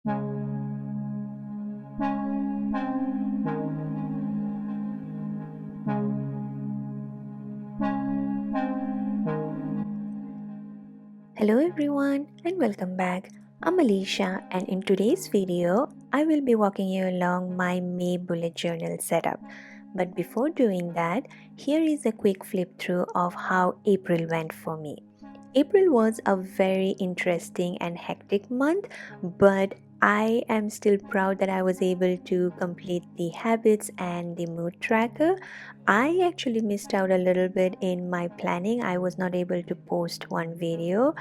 Hello everyone and welcome back. I'm Alicia and in today's video I will be walking you along my May bullet journal setup. But before doing that, here is a quick flip through of how April went for me. April was a very interesting and hectic month, but I am still proud that I was able to complete the habits and the mood tracker. I actually missed out a little bit in my planning. I was not able to post one video,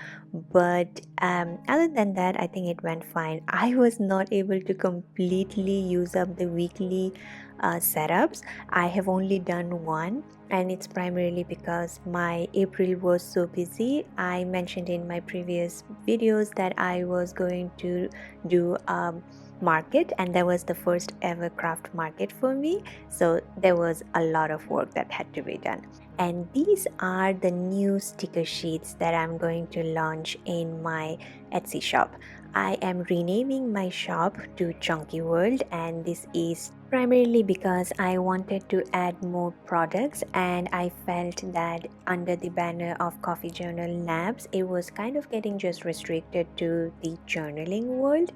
but other than that, I think it went fine. I was not able to completely use up the weekly setups. I have only done one, and it's primarily because my April was so busy. I mentioned in my previous videos that I was going to do a market, and that was the first ever craft market for me, so there was a lot of work that had to be done. And these are the new sticker sheets that I'm going to launch in my Etsy shop. I am renaming my shop to Chunky World, and this is primarily because I wanted to add more products, and I felt that under the banner of Coffee Journal Labs, it was kind of getting just restricted to the journaling world.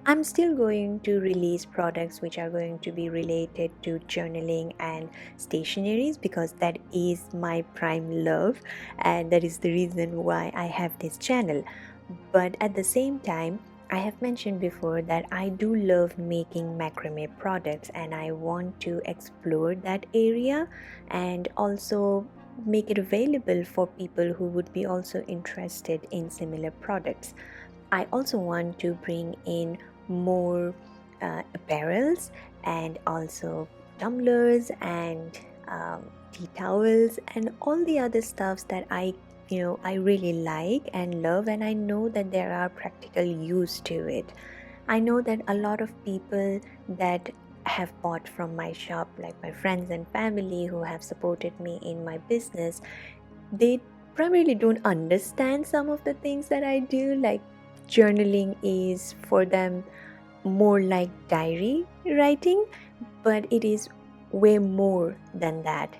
I'm still going to release products which are going to be related to journaling and stationaries because that is my prime love, and that is the reason why I have this channel. But at the same time, I have mentioned before that I do love making macrame products, and I want to explore that area and also make it available for people who would be also interested in similar products. I also want to bring in more apparels and also tumblers and tea towels and all the other stuffs that I really like and love, and I know that there are practical use to it. I know that a lot of people that have bought from my shop, like my friends and family who have supported me in my business, they primarily don't understand some of the things that I do. Like, journaling is for them more like diary writing, but it is way more than that.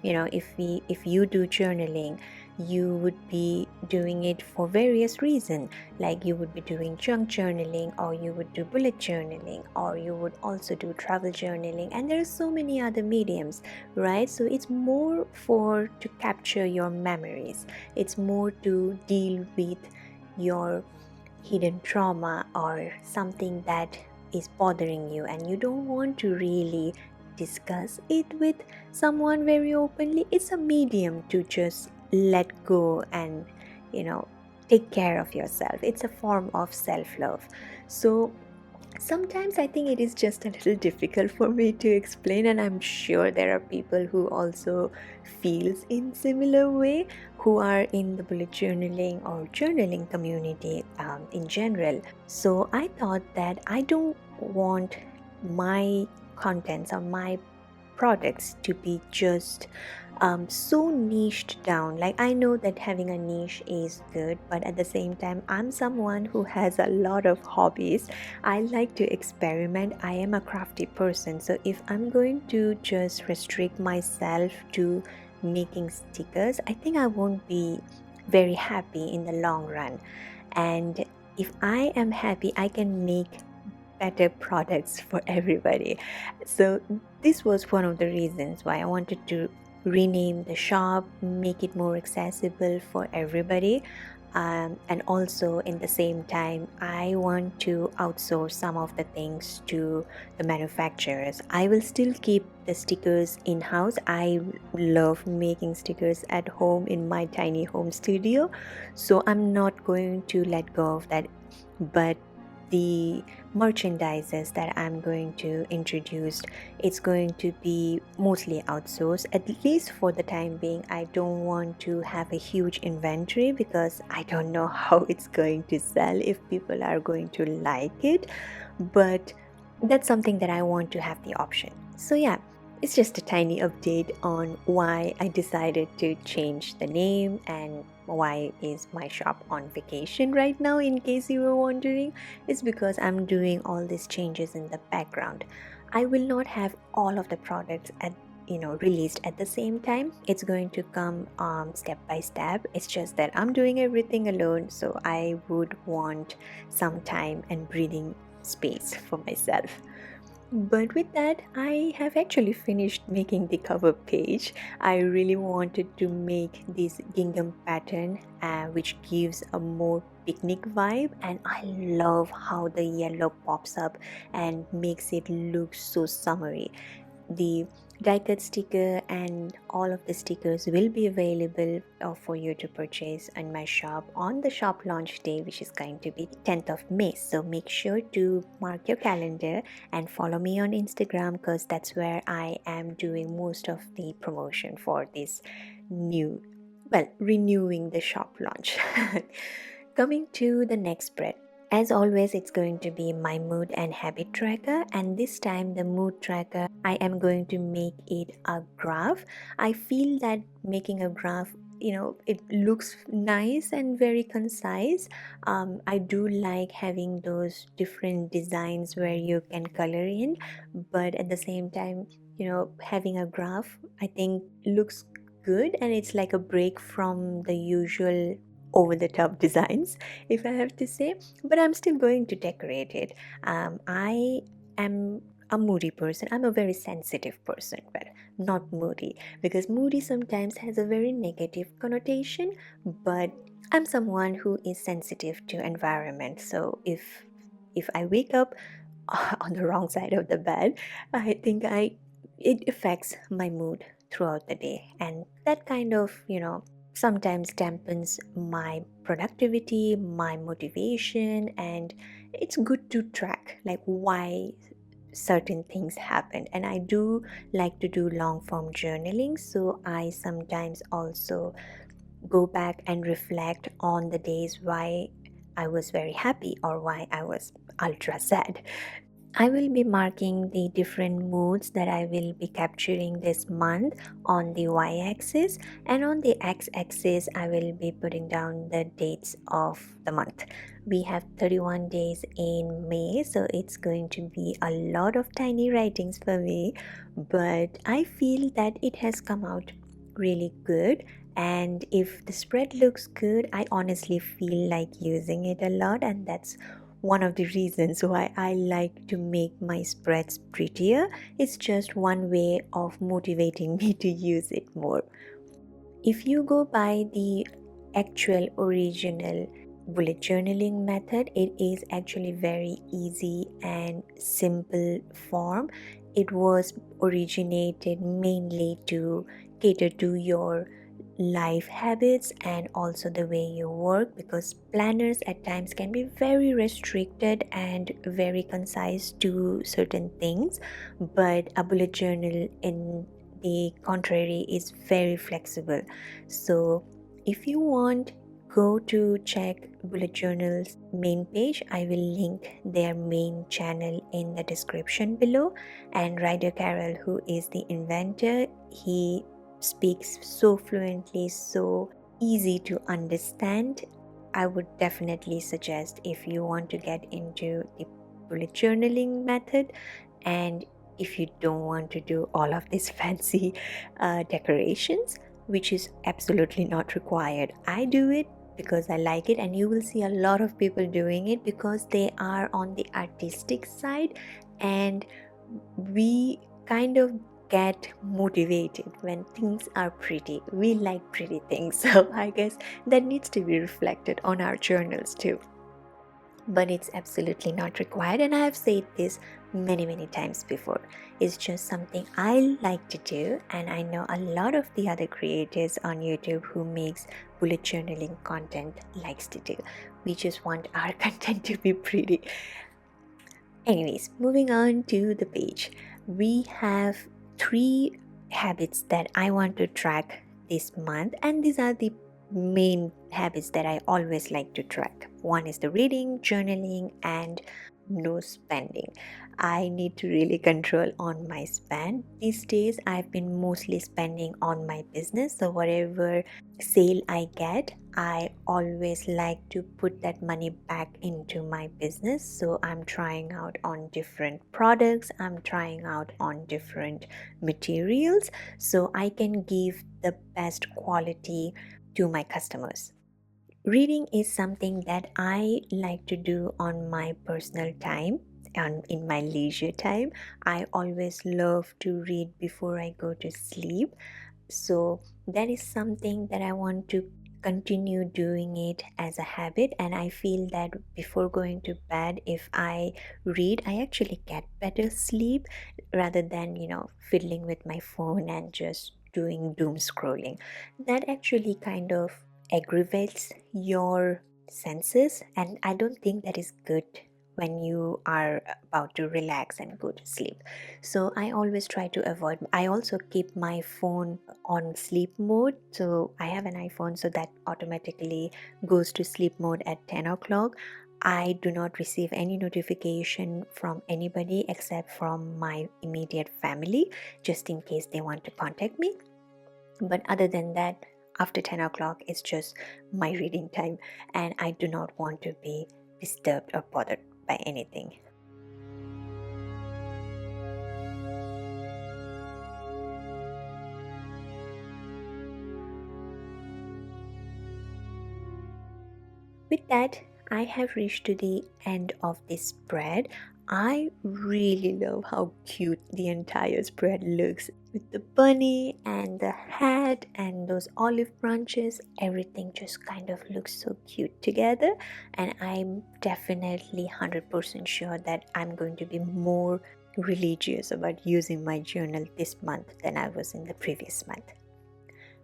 If you do journaling, you would be doing it for various reasons. Like, you would be doing junk journaling, or you would do bullet journaling, or you would also do travel journaling, and there are so many other mediums, right? So it's more for to capture your memories. It's more to deal with your hidden trauma or something that is bothering you, and you don't want to really discuss it with someone very openly. It's a medium to just let go and, you know, take care of yourself. It's a form of self-love. So sometimes I think it is just a little difficult for me to explain, and I'm sure there are people who also feels in similar way, who are in the bullet journaling or journaling community in general. So I thought that I don't want my contents or my products to be just so niched down. Like, I know that having a niche is good, but at the same time, I'm someone who has a lot of hobbies. I like to experiment. I am a crafty person. So if I'm going to just restrict myself to making stickers, I think I won't be very happy in the long run. And if I am happy, I can make better products for everybody. So this was one of the reasons why I wanted to rename the shop, make it more accessible for everybody. And also, in the same time, I want to outsource some of the things to the manufacturers. I will still keep the stickers in-house. I love making stickers at home in my tiny home studio, so I'm not going to let go of that. But the merchandises that I'm going to introduce, it's going to be mostly outsourced, at least for the time being. I don't want to have a huge inventory because I don't know how it's going to sell, if people are going to like it, but that's something that I want to have the option. So yeah, it's just a tiny update on why I decided to change the name and why is my shop on vacation right now, in case you were wondering, is because I'm doing all these changes in the background. I will not have all of the products at released at the same time. It's going to come step by step. It's just that I'm doing everything alone, so I would want some time and breathing space for myself. But with that, I have actually finished making the cover page. I really wanted to make this gingham pattern, which gives a more picnic vibe, and I love how the yellow pops up and makes it look so summery. The die cut sticker and all of the stickers will be available for you to purchase in my shop on the shop launch day, which is going to be 10th of May. So make sure to mark your calendar and follow me on Instagram, because that's where I am doing most of the promotion for this new, well, renewing the shop launch. Coming to the next spread. As always, it's going to be my mood and habit tracker, and this time the mood tracker, I am going to make it a graph. I feel that making a graph, it looks nice and very concise. I do like having those different designs where you can color in, but at the same time, having a graph, I think looks good, and it's like a break from the usual over the top designs, if I have to say. But I'm still going to decorate it. I am a moody person. I'm a very sensitive person. Well, not moody, because moody sometimes has a very negative connotation, but I'm someone who is sensitive to environment. So if I wake up on the wrong side of the bed, I think it affects my mood throughout the day, and that kind of sometimes dampens my productivity, my motivation, and it's good to track like why certain things happened. And I do like to do long form journaling, so I sometimes also go back and reflect on the days why I was very happy or why I was ultra sad. I will be marking the different moods that I will be capturing this month on the y axis, and on the x axis, I will be putting down the dates of the month. We have 31 days in May, so it's going to be a lot of tiny writings for me, but I feel that it has come out really good. And if the spread looks good, I honestly feel like using it a lot, and that's one of the reasons why I like to make my spreads prettier. It's just one way of motivating me to use it more. If you go by the actual original bullet journaling method, it is actually very easy and simple form. It was originated mainly to cater to your life habits and also the way you work, because planners at times can be very restricted and very concise to certain things, but a bullet journal in the contrary is very flexible. So if you want, go to check bullet journal's main page. I will link their main channel in the description below. And Ryder Carroll, who is the inventor, he speaks so fluently, so easy to understand. I would definitely suggest, if you want to get into the bullet journaling method, and if you don't want to do all of these fancy decorations, which is absolutely not required. I do it because I like it, and you will see a lot of people doing it because they are on the artistic side, and we kind of get motivated when things are pretty. We like pretty things, so I guess that needs to be reflected on our journals too. But it's absolutely not required, and I have said this many times before. It's just something I like to do, and I know a lot of the other creators on YouTube who makes bullet journaling content likes to do. We just want our content to be pretty. Anyways, moving on to the page. We have 3 habits that I want to track this month, and these are the main habits that I always like to track. One is the reading, journaling, and no spending. I need to really control on my spend. These days I've been mostly spending on my business, so whatever sale I get, I always like to put that money back into my business. So I'm trying out on different products, I'm trying out on different materials so I can give the best quality to my customers. Reading is something that I like to do on my personal time and in my leisure time. I always love to read before I go to sleep. So that is something that I want to continue doing it as a habit, and I feel that before going to bed, if I read, I actually get better sleep rather than fiddling with my phone and just doing doom scrolling. That actually kind of aggravates your senses, and I don't think that is good when you are about to relax and go to sleep. So I always try to avoid. I also keep my phone on sleep mode. So I have an iPhone, so that automatically goes to sleep mode at 10 o'clock. I do not receive any notification from anybody except from my immediate family, just in case they want to contact me. But other than that, after 10 o'clock, it's just my reading time, and I do not want to be disturbed or bothered by anything. With that, I have reached to the end of this spread. I really love how cute the entire spread looks with the bunny and the hat and those olive branches. Everything just kind of looks so cute together, and I'm definitely 100% sure that I'm going to be more religious about using my journal this month than I was in the previous month.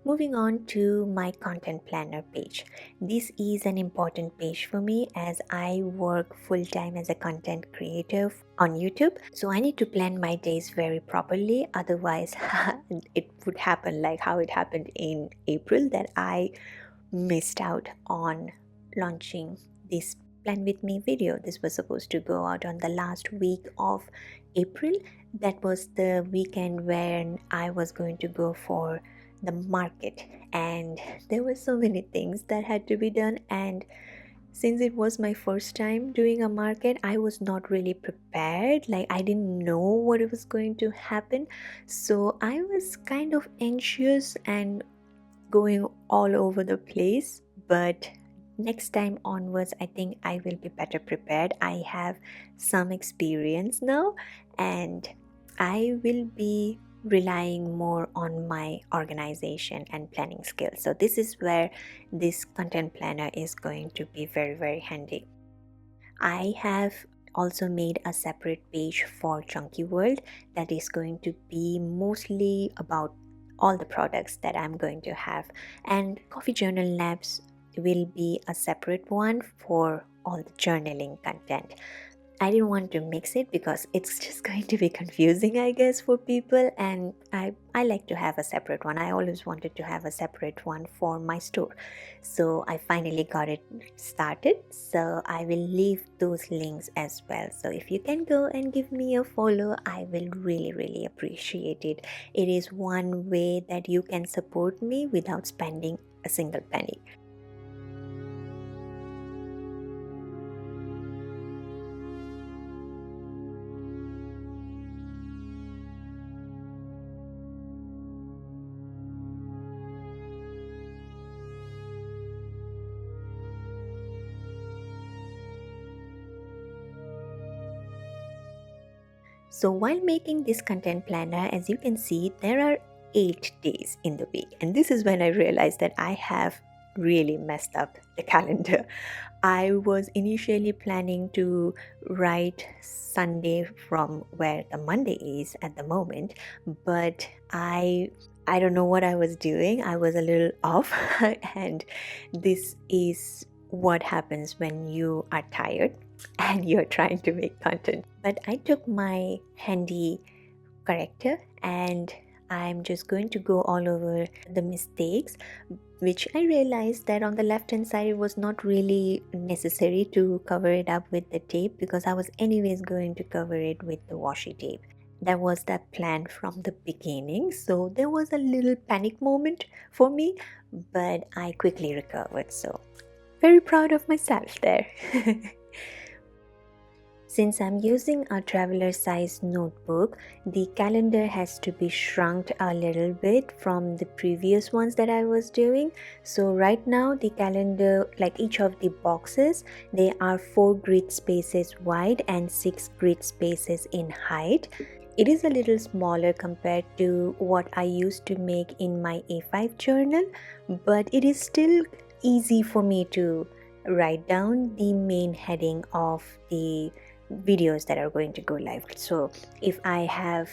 Moving on to my content planner page. This is an important page for me as I work full time as a content creator on YouTube. So I need to plan my days very properly. Otherwise, it would happen like how it happened in April, that I missed out on launching this Plan With Me video. This was supposed to go out on the last week of April. That was the weekend when I was going to go for the market, and there were so many things that had to be done, and since it was my first time doing a market, I was not really prepared. Like, I didn't know what was going to happen, so I was kind of anxious and going all over the place. But next time onwards, I think I will be better prepared. I have some experience now, and I will be relying more on my organization and planning skills. So this is where this content planner is going to be very, very handy. I have also made a separate page for Chunky World that is going to be mostly about all the products that I'm going to have, and Coffee Journal Labs will be a separate one for all the journaling content. I didn't want to mix it because it's just going to be confusing, I guess, for people, and I like to have a separate one. I always wanted to have a separate one for my store. So I finally got it started. So I will leave those links as well. So if you can go and give me a follow, I will really, really appreciate it. It is one way that you can support me without spending a single penny. So while making this content planner, as you can see, there are 8 days in the week. And this is when I realized that I have really messed up the calendar. I was initially planning to write Sunday from where the Monday is at the moment, but I don't know what I was doing. I was a little off, and this is what happens when you are tired and you're trying to make content. But I took my handy corrector and I'm just going to go all over the mistakes, which I realized that on the left hand side it was not really necessary to cover it up with the tape because I was anyways going to cover it with the washi tape. That was the plan from the beginning. So there was a little panic moment for me, but I quickly recovered. So very proud of myself there. Since I'm using a traveler size notebook, the calendar has to be shrunk a little bit from the previous ones that I was doing. So right now the calendar, like each of the boxes, they are 4 grid spaces wide and 6 grid spaces in height. It is a little smaller compared to what I used to make in my A5 journal, but it is still easy for me to write down the main heading of the videos that are going to go live. So if I have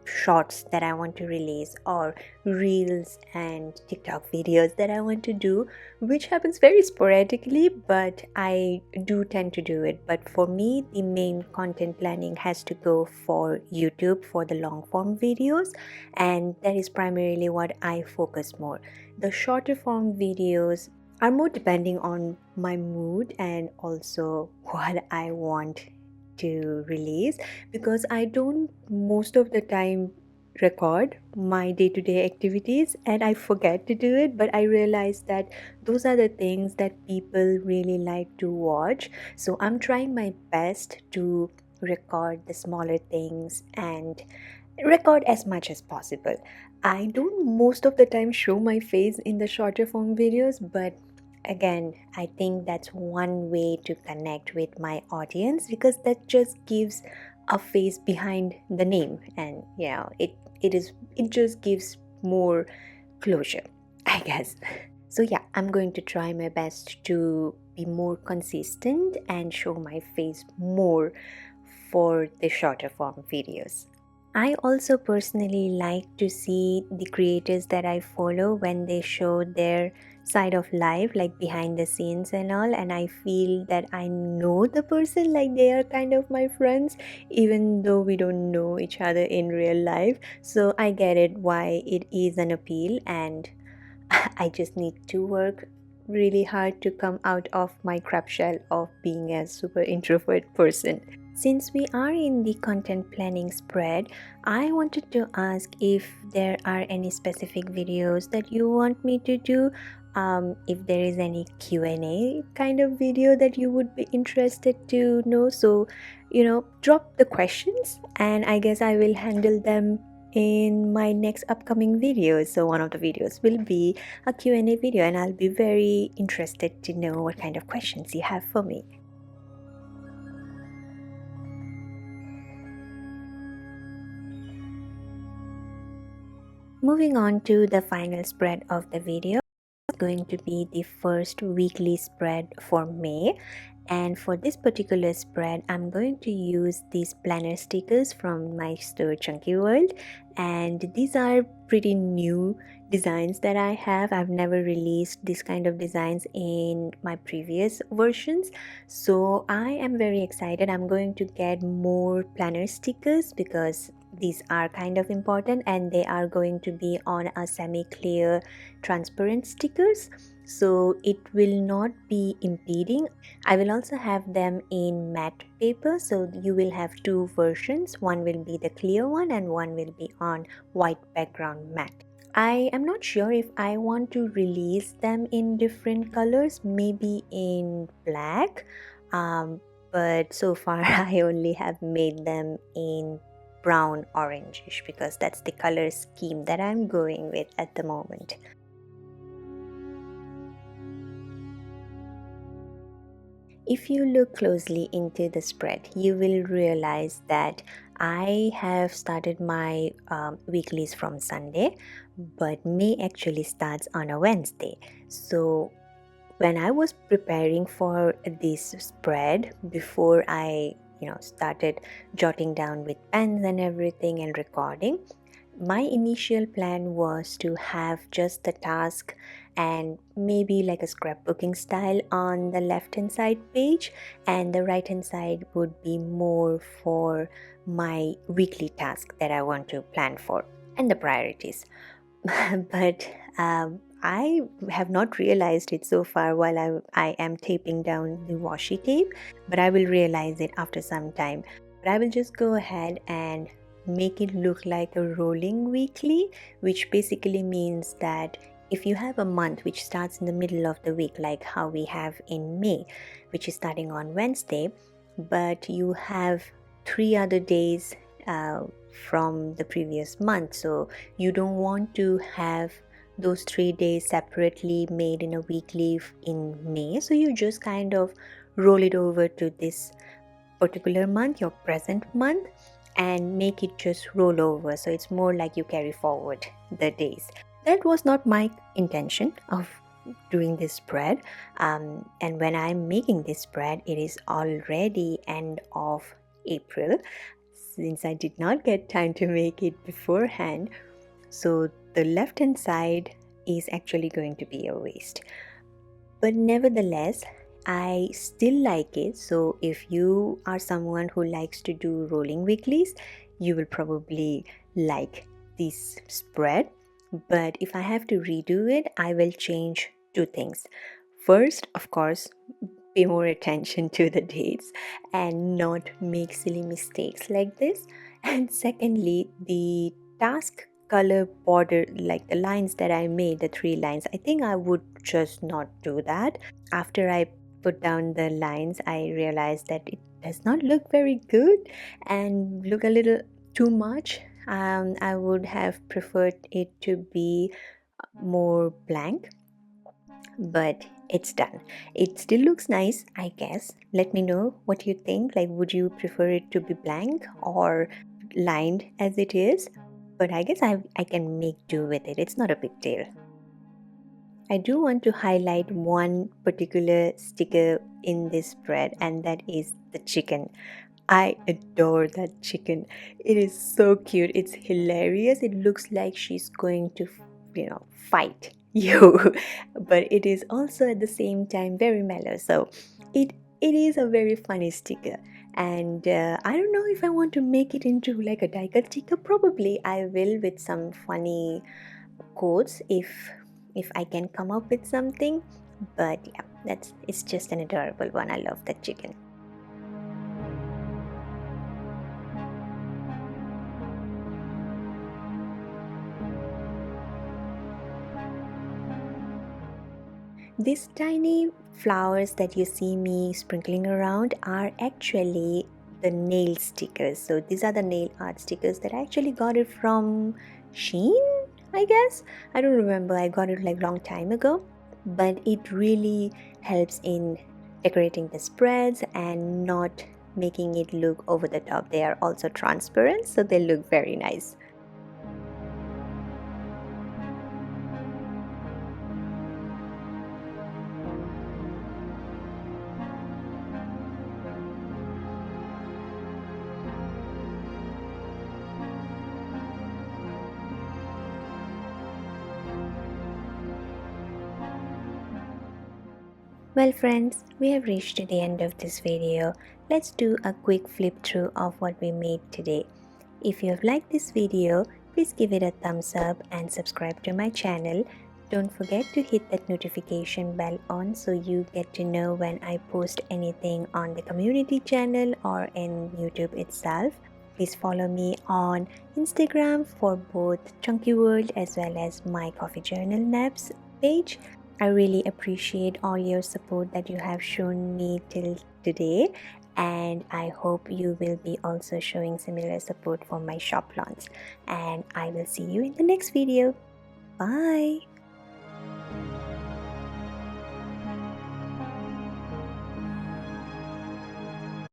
shorts that I want to release, or reels and TikTok videos that I want to do, which happens very sporadically, but I do tend to do it. But for me, the main content planning has to go for YouTube for the long form videos, and that is primarily what I focus more. The shorter form videos are more depending on my mood and also what I want to release, because I don't most of the time record my day-to-day activities and I forget to do it, but I realize that those are the things that people really like to watch. So I'm trying my best to record the smaller things and record as much as possible. I don't most of the time show my face in the shorter form videos, but again, I think that's one way to connect with my audience, because that just gives a face behind the name, and it just gives more closure, I guess. So yeah, I'm going to try my best to be more consistent and show my face more for the shorter form videos. I also personally like to see the creators that I follow when they show their side of life, like behind the scenes and all, and I feel that I know the person, like they are kind of my friends, even though we don't know each other in real life. So I get it why it is an appeal, and I just need to work really hard to come out of my crab shell of being a super introvert person. Since we are in the content planning spread, I wanted to ask if there are any specific videos that you want me to do. If there is any Q&A kind of video that you would be interested to know. So, drop the questions and I guess I will handle them in my next upcoming videos. So one of the videos will be a Q&A video, and I'll be very interested to know what kind of questions you have for me. Moving on to the final spread of the video, it's going to be the first weekly spread for May. And for this particular spread, I'm going to use these planner stickers from my store Chunky World. And these are pretty new designs that I have. I've never released this kind of designs in my previous versions. So I am very excited. I'm going to get more planner stickers because these are kind of important, and they are going to be on a semi-clear transparent stickers, so it will not be impeding. I will also have them in matte paper, so you will have two versions. One will be the clear one and one will be on white background matte. I am not sure if I want to release them in different colors, maybe in black, but so far I only have made them in brown orangish because that's the color scheme that I'm going with at the moment. If you look closely into the spread, you will realize that I have started my weeklies from Sunday, but May actually starts on a Wednesday. So when I was preparing for this spread, before I started jotting down with pens and everything and recording, my initial plan was to have just the task and maybe like a scrapbooking style on the left hand side page, and the right hand side would be more for my weekly task that I want to plan for and the priorities. But I have not realized it so far while I am taping down the washi tape, but I will realize it after some time. But I will just go ahead and make it look like a rolling weekly, which basically means that if you have a month which starts in the middle of the week, like how we have in May, which is starting on Wednesday, but you have 3 other days uh, from the previous month, so you don't want to have those 3 days separately made in a weekly in May, so you just kind of roll it over to this particular month, your present month, and make it just roll over, so it's more like you carry forward the days. That was not my intention of doing this spread, and when I'm making this spread, it is already end of April, since I did not get time to make it beforehand. So the left hand side is actually going to be a waste, but nevertheless I still like it. So if you are someone who likes to do rolling weeklies, you will probably like this spread. But if I have to redo it, I will change two things. First, of course, pay more attention to the dates and not make silly mistakes like this. And secondly, the task color border, like the lines that I made, the 3 lines, I think I would just not do that. After I put down the lines, I realized that it does not look very good and look a little too much. I would have preferred it to be more blank, but it's done. It still looks nice, I guess. Let me know what you think. Like, would you prefer it to be blank or lined as it is? But I guess I can make do with it. It's not a big deal. I do want to highlight one particular sticker in this spread, and that is the chicken. I adore that chicken. It is so cute. It's hilarious. It looks like she's going to, fight you, but it is also at the same time very mellow. So it is a very funny sticker. And I don't know if I want to make it into like a die cut sticker. Probably I will, with some funny quotes if I can come up with something. But yeah, it's just an adorable one. I love that chicken. These tiny flowers that you see me sprinkling around are actually the nail stickers. So these are the nail art stickers that I actually got it from Shein, I guess. I don't remember. I got it like long time ago. But it really helps in decorating the spreads and not making it look over the top. They are also transparent, so they look very nice. Well friends, we have reached to the end of this video. Let's do a quick flip through of what we made today. If you have liked this video, please give it a thumbs up and subscribe to my channel. Don't forget to hit that notification bell on so you get to know when I post anything on the community channel or in YouTube itself. Please follow me on Instagram for both Chunky World as well as my Coffee Journal Naps page. I really appreciate all your support that you have shown me till today, and I hope you will be also showing similar support for my shop launch. And I will see you in the next video. Bye.